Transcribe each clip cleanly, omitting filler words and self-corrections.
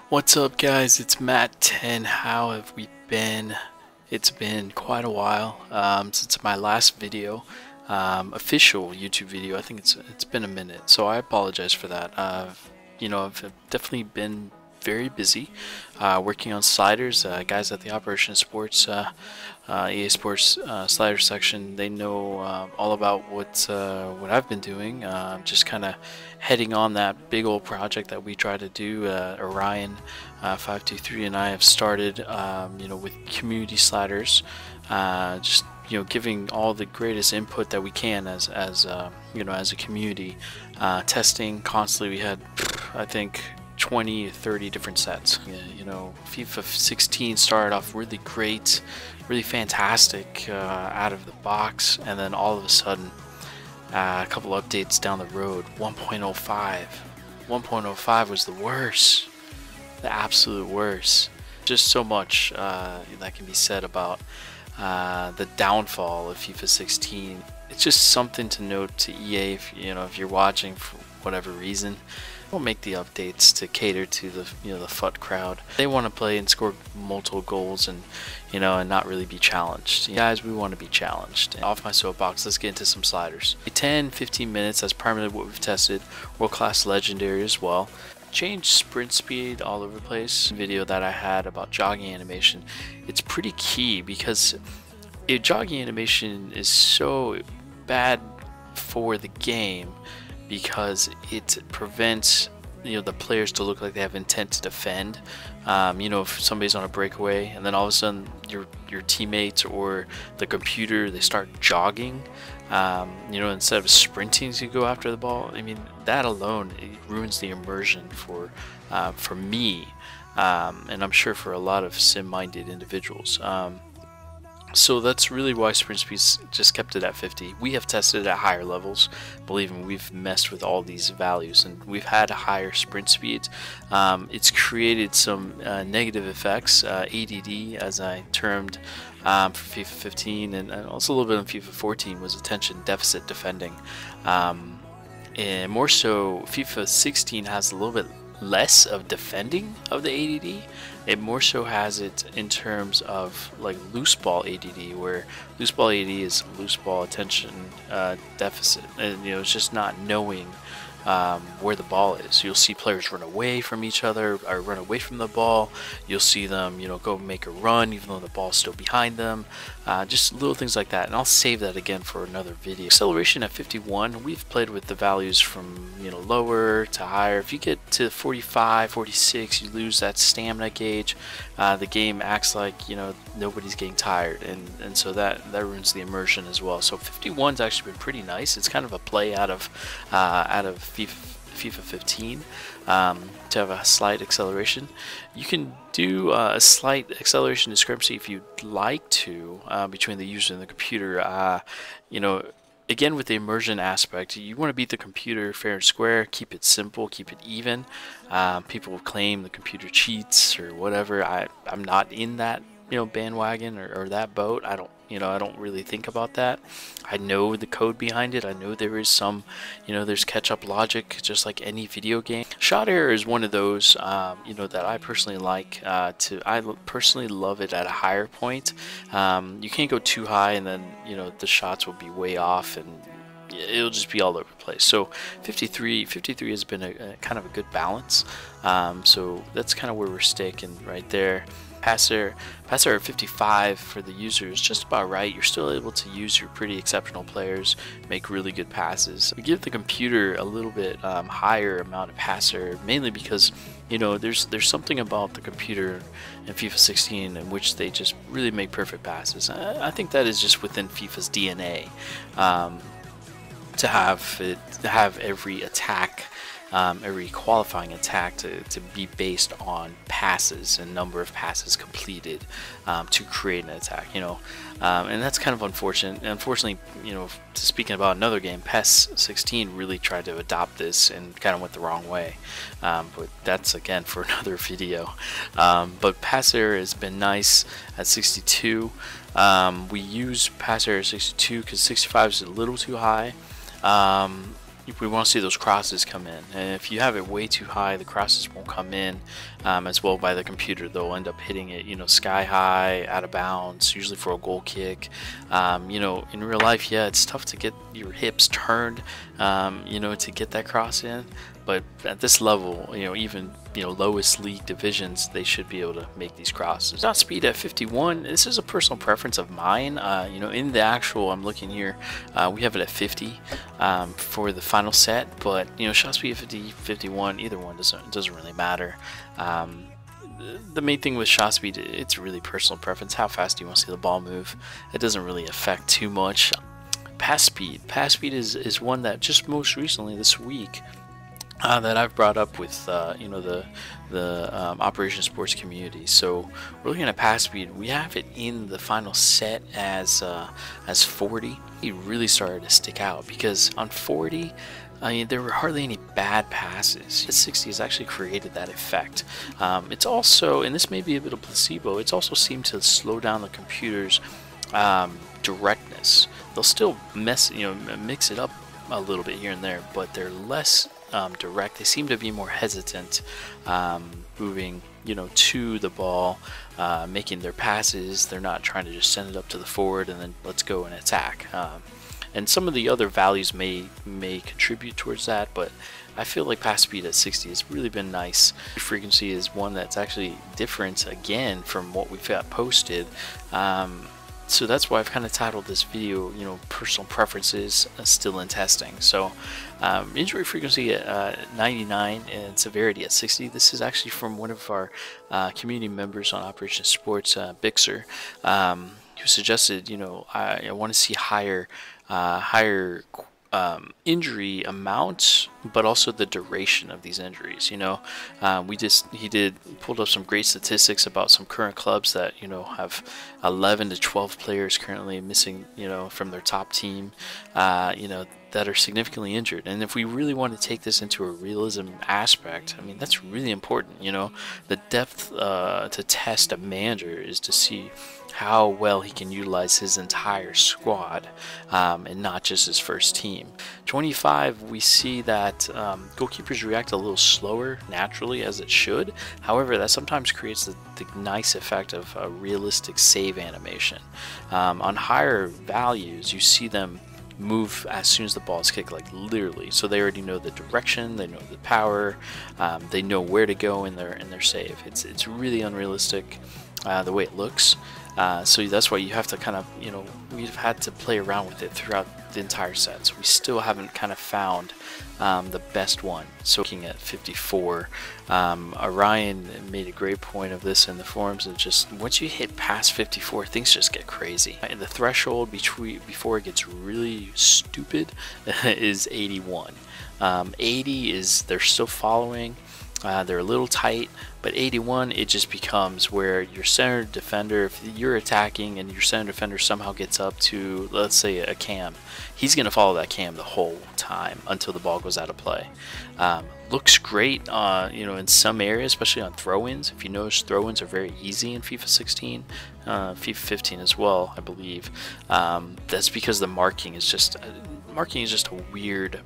What's up, guys? It's Matt10. How have we been? It's been quite a while since my last video, official YouTube video. I think it's been a minute, so I apologize for that. I've definitely been very busy working on sliders. Guys at the Operation Sports EA Sports slider section, they know all about what I've been doing. Just kind of heading on that big old project that we try to do. Orion 523 and I have started with community sliders, just giving all the greatest input that we can as a community, testing constantly. We had, I think, 20 to 30 different sets. FIFA 16 started off really great, really fantastic out of the box, and then all of a sudden, a couple updates down the road, 1.05 was the worst, the absolute worst. Just so much that can be said about the downfall of FIFA 16. It's just something to note to EA if you're watching for whatever reason. Don't make the updates to cater to the the FUT crowd. They want to play and score multiple goals and and not really be challenged. Guys, we want to be challenged. Off my soapbox, let's get into some sliders. 10-15 minutes, that's primarily what we've tested. World-class legendary as well. Change sprint speed all over the place. Video that I had about jogging animation, it's pretty key because jogging animation is so bad for the game because it prevents the players to look like they have intent to defend. If somebody's on a breakaway and then all of a sudden your teammates or the computer, they start jogging, instead of sprinting to go after the ball. I mean, that alone, it ruins the immersion for me, and I'm sure for a lot of sim-minded individuals. So that's really why sprint speeds just kept it at 50. We have tested it at higher levels. Believe me, we've messed with all these values and we've had higher sprint speeds. It's created some negative effects, ADD as I termed for FIFA 15, and also a little bit on FIFA 14 was attention deficit defending. And more so, FIFA 16 has a little bit less of defending of the ADD. It more so has it in terms of like loose ball ADD, where loose ball ADD is loose ball attention deficit, and it's just not knowing where the ball is. You'll see players run away from each other or run away from the ball. You'll see them go make a run even though the ball's still behind them. Just little things like that, and I'll save that again for another video. Acceleration at 51, we've played with the values from lower to higher. If you get to 45, 46, you lose that stamina gauge. The game acts like nobody's getting tired, and so that ruins the immersion as well. So 51's actually been pretty nice. It's kind of a play out of FIFA 15 to have a slight acceleration. You can do a slight acceleration discrepancy if you'd like to between the user and the computer. Again, with the immersion aspect, you want to beat the computer fair and square, keep it simple, keep it even. People will claim the computer cheats or whatever. I'm not in that bandwagon or that boat. I don't really think about that. I know the code behind it. I know there is some there's catch-up logic, just like any video game. Shot error is one of those that I personally like. I personally love it at a higher point. You can't go too high and then the shots will be way off and it'll just be all over the place. So 53 has been a kind of a good balance. So that's kind of where we're sticking right there. Passer at 55 for the user is just about right. You're still able to use your pretty exceptional players, make really good passes. We give the computer a little bit higher amount of passer, mainly because there's something about the computer in FIFA 16 in which they just really make perfect passes. I think that is just within FIFA's DNA, to have every attack, every qualifying attack to be based on passes and number of passes completed to create an attack, and that's kind of unfortunate. Unfortunately, speaking about another game, PES 16 really tried to adopt this and kind of went the wrong way, but that's again for another video. But pass error has been nice at 62. We use pass error 62 because 65 is a little too high. we want to see those crosses come in, and if you have it way too high, the crosses won't come in as well by the computer. They'll end up hitting it, you know, sky high, out of bounds, usually for a goal kick. You know, in real life, yeah, it's tough to get your hips turned, you know, to get that cross in. But at this level, you know, even, you know, lowest league divisions, they should be able to make these crosses. Shot speed at 51. This is a personal preference of mine. You know, in the actual, I'm looking here, we have it at 50 for the final set. But you know, shot speed at 50, 51, either one doesn't really matter. The main thing with shot speed, it's really personal preference. How fast do you want to see the ball move? It doesn't really affect too much. Pass speed. Pass speed is one that just most recently this week that I've brought up with you know, the Operation Sports community. So we're looking at pass speed. We have it in the final set as 40. It really started to stick out because on 40, I mean, there were hardly any bad passes. The 60 has actually created that effect. It's also, and this may be a bit of placebo, it's also seemed to slow down the computer's directness. They'll still mix it up a little bit here and there, but they're less direct. They seem to be more hesitant moving, you know, to the ball, making their passes. They're not trying to just send it up to the forward and then let's go and attack. And some of the other values may contribute towards that, but I feel like pass speed at 60 has really been nice. Frequency is one that's actually different again from what we've got posted. So that's why I've kind of titled this video, you know, personal preferences still in testing. So injury frequency at 99 and severity at 60. This is actually from one of our community members on Operation Sports, Bixer, who suggested, you know, I want to see higher injury amounts, but also the duration of these injuries. You know, he pulled up some great statistics about some current clubs that, you know, have 11 to 12 players currently missing, you know, from their top team, you know, that are significantly injured. And if we really want to take this into a realism aspect, I mean, that's really important. You know, the depth to test a manager is to see how well he can utilize his entire squad and not just his first team. 25, we see that goalkeepers react a little slower naturally, as it should. However, that sometimes creates the nice effect of a realistic save animation. On higher values, you see them move as soon as the ball is kicked, like literally. So they already know the direction, they know the power, they know where to go in their save. It's really unrealistic the way it looks. So that's why you have to kind of, you know, we've had to play around with it throughout the entire set. So we still haven't kind of found the best one. So looking at 54, Orion made a great point of this in the forums, and just once you hit past 54, things just get crazy. And the threshold before it gets really stupid is 81. 80 is they're still following. They're a little tight, but 81, it just becomes where your center defender, if you're attacking and your center defender somehow gets up to, let's say, a cam, he's going to follow that cam the whole time until the ball goes out of play. Looks great, you know, in some areas, especially on throw-ins. If you notice, throw-ins are very easy in FIFA 16, FIFA 15 as well, I believe. That's because the marking is just a weird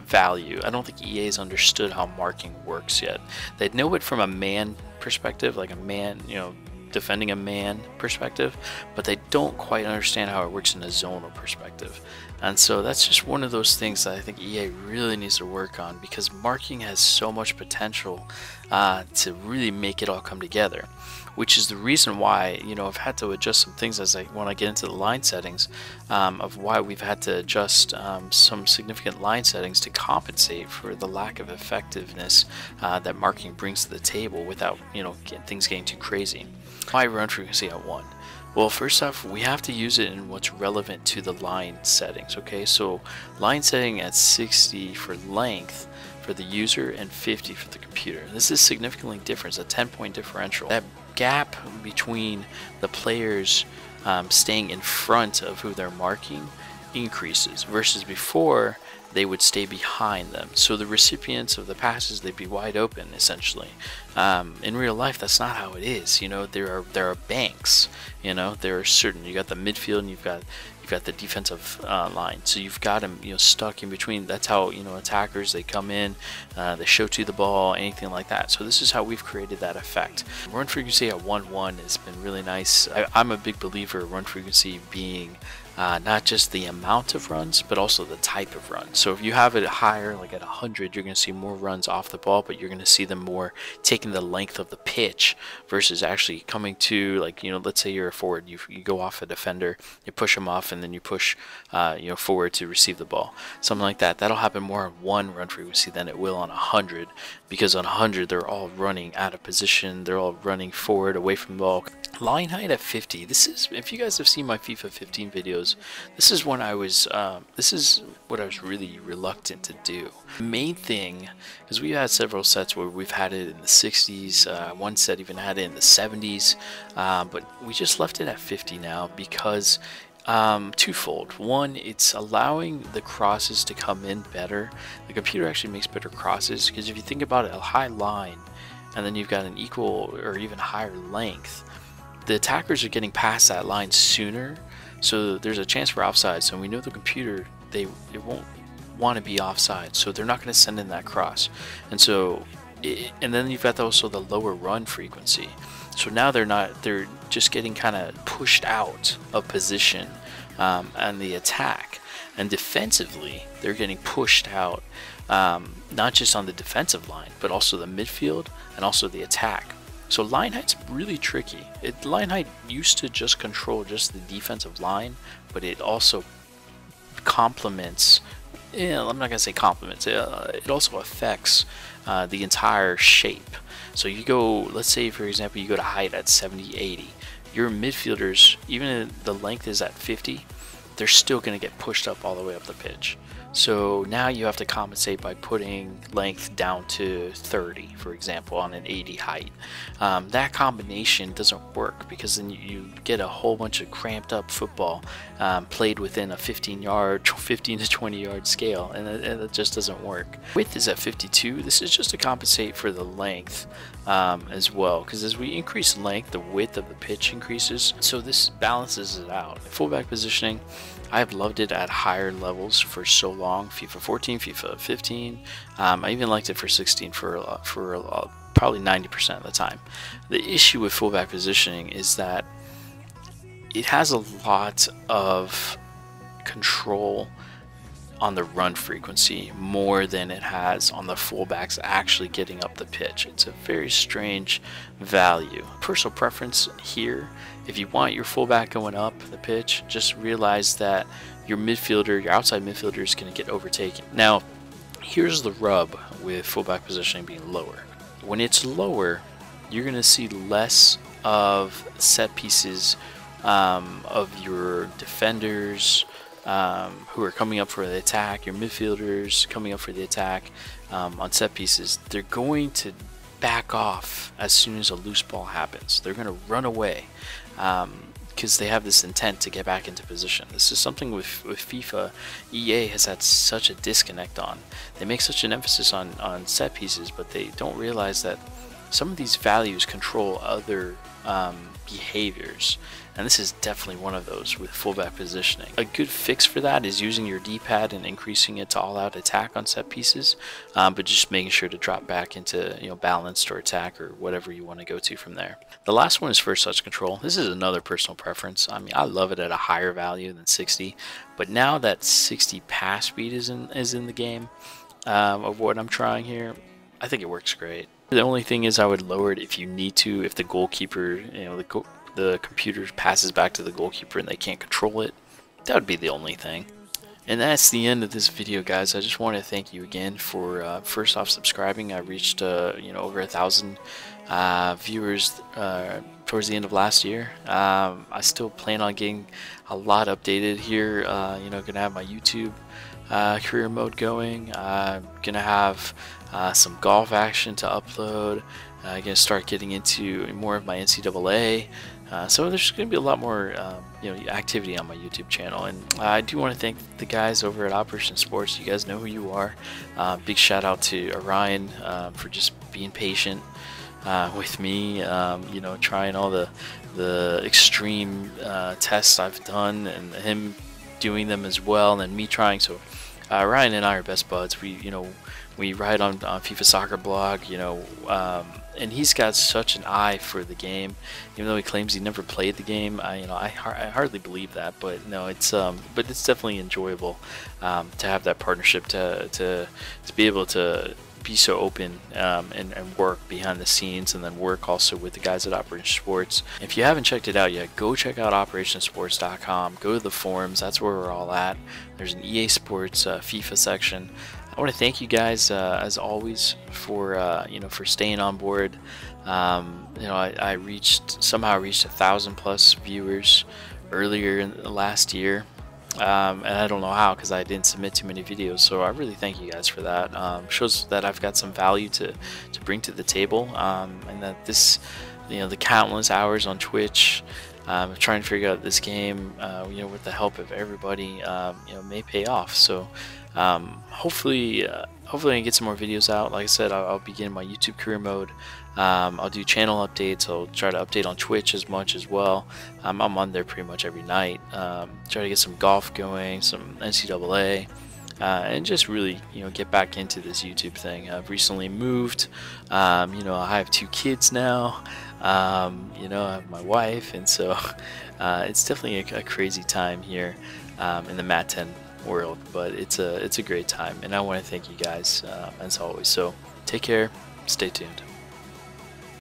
value. I don't think EA has understood how marking works yet. They know it from a man perspective, like a man, you know, defending a man perspective, but they don't quite understand how it works in a zonal perspective. And so that's just one of those things that I think EA really needs to work on, because marking has so much potential to really make it all come together, which is the reason why, you know, I've had to adjust some things when I get into the line settings, of why we've had to adjust some significant line settings to compensate for the lack of effectiveness that marking brings to the table without, you know, things getting too crazy. Why run frequency at 1? Well, first off, we have to use it in what's relevant to the line settings, okay? So line setting at 60 for length for the user and 50 for the computer. This is significantly different. It's a 10-point differential. That gap between the players staying in front of who they're marking increases, versus before they would stay behind them. So the recipients of the passes, they'd be wide open essentially. In real life, that's not how it is. You know, there are banks. You know, there are certain, you got the midfield and you've got you've got the defensive line. So you've got them, stuck in between. That's how, attackers, they come in, they show to the ball, anything like that. So this is how we've created that effect. Run frequency at 1-1 has been really nice. I'm a big believer of run frequency being not just the amount of runs, but also the type of run. So if you have it higher, like at 100, you're going to see more runs off the ball, but you're going to see them more taking the length of the pitch versus actually coming to, like, let's say you're a forward, you go off a defender, you push them off, and then you push forward to receive the ball. Something like that. That'll happen more on 1 run frequency than it will on 100, because on 100 they're all running out of position, they're all running forward away from the ball. Line height at 50. This is, if you guys have seen my FIFA 15 videos, this is when I was this is what I was really reluctant to do. The main thing, because we've had several sets where we've had it in the 60s, one set even had it in the 70s, but we just left it at 50 now because twofold. One, it's allowing the crosses to come in better. The computer actually makes better crosses, because if you think about it, a high line and then you've got an equal or even higher length, the attackers are getting past that line sooner, so there's a chance for offside. So we know the computer, it won't want to be offside, so they're not going to send in that cross. And so and then you've got also the lower run frequency, so now they're just getting kind of pushed out of position and the attack. And defensively, they're getting pushed out, not just on the defensive line, but also the midfield and also the attack. So line height's really tricky. Line height used to just control just the defensive line, but it also complements, I'm not gonna say complements, it also affects the entire shape. So you go, let's say for example, you go to height at 70, 80, your midfielders, even if the length is at 50, they're still gonna get pushed up all the way up the pitch. So now you have to compensate by putting length down to 30, for example, on an 80 height. That combination doesn't work, because then you get a whole bunch of cramped up football played within a 15 to 20 yard scale, and it just doesn't work. Width is at 52. This is just to compensate for the length as well, because as we increase length, the width of the pitch increases, so this balances it out. Fullback positioning, I've loved it at higher levels for so long. FIFA 14, FIFA 15, I even liked it for 16 for probably 90% of the time. The issue with fullback positioning is that it has a lot of control on the run frequency more than it has on the fullbacks actually getting up the pitch. It's a very strange value. Personal preference here, if you want your fullback going up the pitch, just realize that your midfielder, your outside midfielder, is going to get overtaken. Now, here's the rub with fullback positioning being lower. When it's lower, you're going to see less of set pieces of your defenders who are coming up for the attack, your midfielders coming up for the attack on set pieces. They're going to back off as soon as a loose ball happens. They're going to run away because they have this intent to get back into position. This is something with FIFA, EA has had such a disconnect on. They make such an emphasis on set pieces, but they don't realize that some of these values control other behaviors, and this is definitely one of those with fullback positioning. A good fix for that is using your D-pad and increasing it to all-out attack on set pieces, but just making sure to drop back into balanced or attack or whatever you want to go to from there. The last one is first touch control. This is another personal preference. I mean, I love it at a higher value than 60, but now that 60 pass speed is in the game of what I'm trying here, I think it works great. The only thing is I would lower it if you need to, if the goalkeeper, the computer passes back to the goalkeeper and they can't control it. That would be the only thing. And that's the end of this video, guys. I just want to thank you again for first off subscribing. I reached over 1,000 viewers towards the end of last year. I still plan on getting a lot updated here. Gonna have my YouTube career mode going. Gonna have some golf action to upload. Gonna start getting into more of my NCAA. So there's going to be a lot more activity on my YouTube channel, and I do want to thank the guys over at Operation Sports. You guys know who you are. Big shout out to Orion for just being patient with me, trying all the extreme tests I've done, and him doing them as well, and then me trying. So Ryan and I are best buds. We write on FIFA Soccer Blog, and he's got such an eye for the game. Even though he claims he never played the game, I hardly believe that. But no, it's definitely enjoyable to have that partnership, to be able to be so open and work behind the scenes, and then work also with the guys at Operation Sports. If you haven't checked it out yet, go check out operationsports.com. Go to the forums. That's where we're all at. There's an EA Sports FIFA section. I want to thank you guys as always for for staying on board. I somehow reached 1,000+ viewers earlier in the last year, and I don't know how, because I didn't submit too many videos. So I really thank you guys for that. Shows that I've got some value to bring to the table, and that this, the countless hours on Twitch, trying to figure out this game, with the help of everybody, may pay off. So hopefully I can get some more videos out. Like I said, I'll begin my YouTube career mode. I'll do channel updates. I'll try to update on Twitch as much as well. I'm on there pretty much every night. Try to get some golf going, some NCAA, and just really get back into this YouTube thing. I've recently moved. I have 2 kids now. I have my wife, and so it's definitely a crazy time here in the Mat 10 world, but it's a great time, and I want to thank you guys as always. So take care, stay tuned.